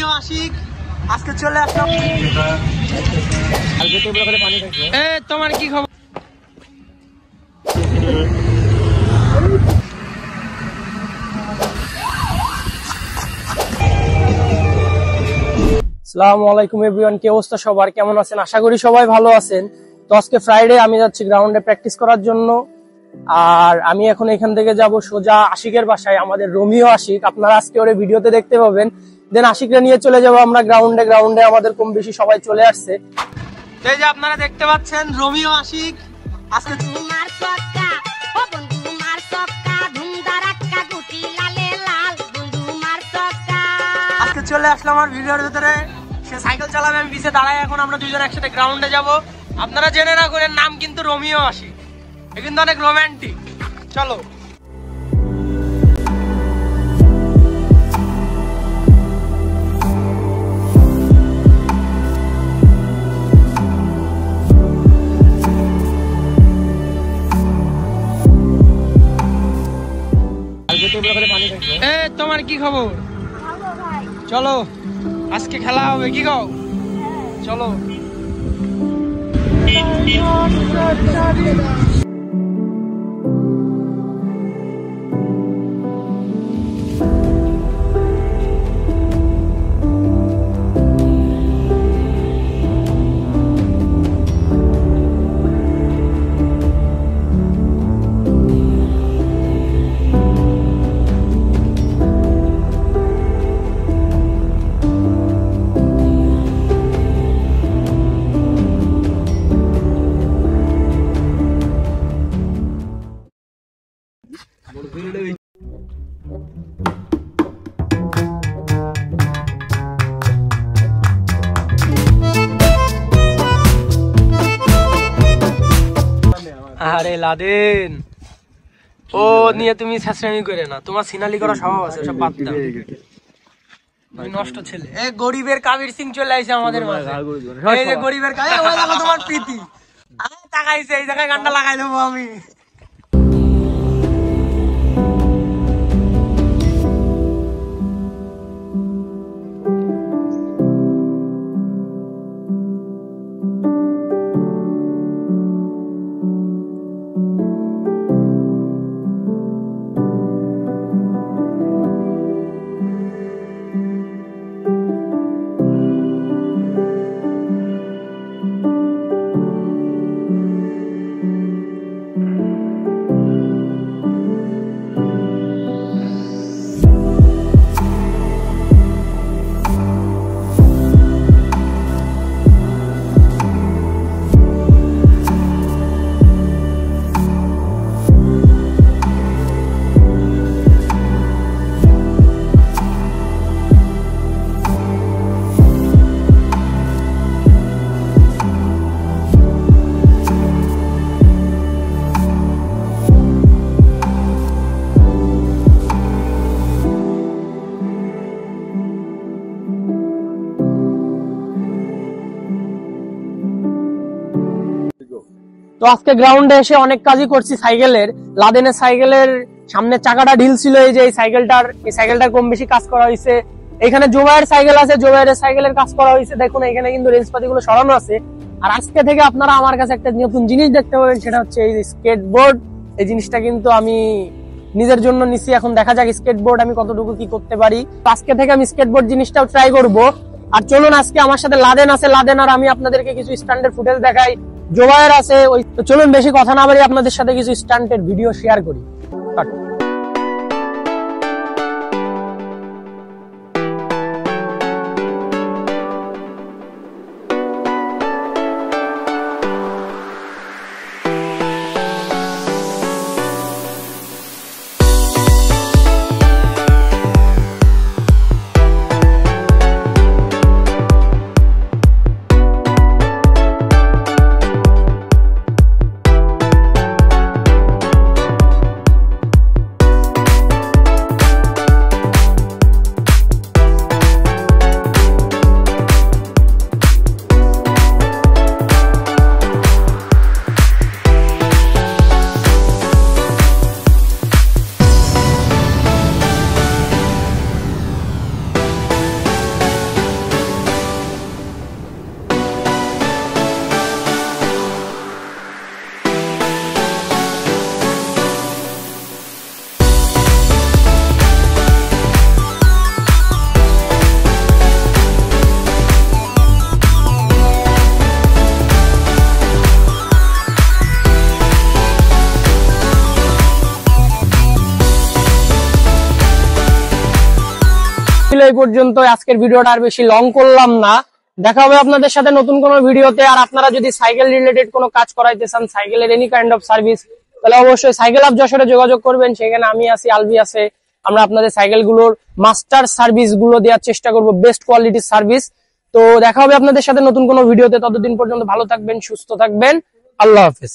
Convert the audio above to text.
Romeo Ashiq আজকে চলে আসলাম। তোমার কি খবর? আসসালামু আলাইকুম এভরিওয়ান, কি অবস্থা সবার, কেমন আছেন? আশা করি সবাই ভালো আছেন। তো আজকে ফ্রাইডে, আমি যাচ্ছি গ্রাউন্ডে প্র্যাকটিস করার জন্য। আর আমি এখন এখান থেকে যাব সোজা আশিকের বাসায়, আমাদের রোমিও আশিক। আপনারা আজকে ওরে ভিডিওতে দেখতে পাবেন। দেন আশিকরে নিয়ে চলে যাব আমরা গ্রাউন্ডে আমাদের কম বেশি সবাই চলে আসছে। তো এই যে আপনারা দেখতে পাচ্ছেন রোমিও আশিক আজকে চলে আসলাম আমার ভিডিওর ভিতরে। সে সাইকেল চালাবে, আমি পিছে দাঁড়াই। এখন আমরা দুজন একসাথে গ্রাউন্ডে যাব। আপনারা জেনে রাখুন, এর নাম কিন্তু রোমিও আশিক। এ কিন্তু অনেক রোমান্টিক। চলো। তোমার কি খবর? চলো আজকে খেলা হবে, কি কও? চলো। আরে লাদেন, ও নিয়ে তুমি ছাত্রামি করে না। তোমার সিনালি করা স্বভাব আছে, সব বাদ দাও। নষ্ট ছেলে। এ গরিবের কাবির সিং চলে আইছে আমাদের মাঝে। এই যে গরিবের কাবির, ওই দেখো তোমার প্রীতি তাকাইছে। এই জায়গায় গানটা লাগাই দেবো আমি। তো আজকে গ্রাউন্ডে এসে অনেক কাজই করছি সাইকেলের। লাদেনের সাইকেলের সামনে চাকাটা ঢিল ছিল, এই যে এই সাইকেলটার কম বেশি কাজ করা হয়েছে। এখানে জোবাইয়ের সাইকেল আছে, জোবাইয়ের সাইকেলের কাজ করা হয়েছে। দেখুন এখানে কিন্তু রেঞ্জপাতি গুলো সরানো আছে। আর আজকে থেকে আপনারা আমার কাছে একটা নতুন জিনিস দেখতে পাবেন, সেটা হচ্ছে এই স্কেটবোর্ড। এই জিনিসটা কিন্তু আমি নিজের জন্য নিছি। এখন দেখা যাক স্কেটবোর্ড আমি কতটুকু কি করতে পারি। আজকে থেকে আমি স্কেটবোর্ড জিনিসটাও ট্রাই করব। আর চলুন, আজকে আমার সাথে লাদেন আছে। লাদেন আর আমি আপনাদেরকে কিছু স্ট্যান্ডের ফুটেজ দেখাই। জোবায়ের আছে। তো চলুন বেশি কথা না বলি, আপনাদের সাথে কিছু স্টান্টের ভিডিও শেয়ার করি। ছিল এই পর্যন্ত। আজকের ভিডিওটা আর বেশি লং করলাম না, দেখা হবে আপনাদের সাথে নতুন কোনো ভিডিওতে। আর আপনারা যদি সাইকেল রিলেটেড কোনো কাজ করাইতে চান, সাইকেলের এনি কাইন্ড অফ সার্ভিস, তাহলে অবশ্যই সাইকেল আপ যশোরে যোগাযোগ করবেন। সেখানে আমি আছি, আলবি আছে, আমরা আপনাদের সাইকেল গুলোর মাস্টার সার্ভিস গুলো দেওয়ার চেষ্টা করব, বেস্ট কোয়ালিটির সার্ভিস। তো দেখা হবে আপনাদের সাথে নতুন কোনো ভিডিওতে। ততদিন পর্যন্ত ভালো থাকবেন, সুস্থ থাকবেন, আল্লাহ হাফেজ।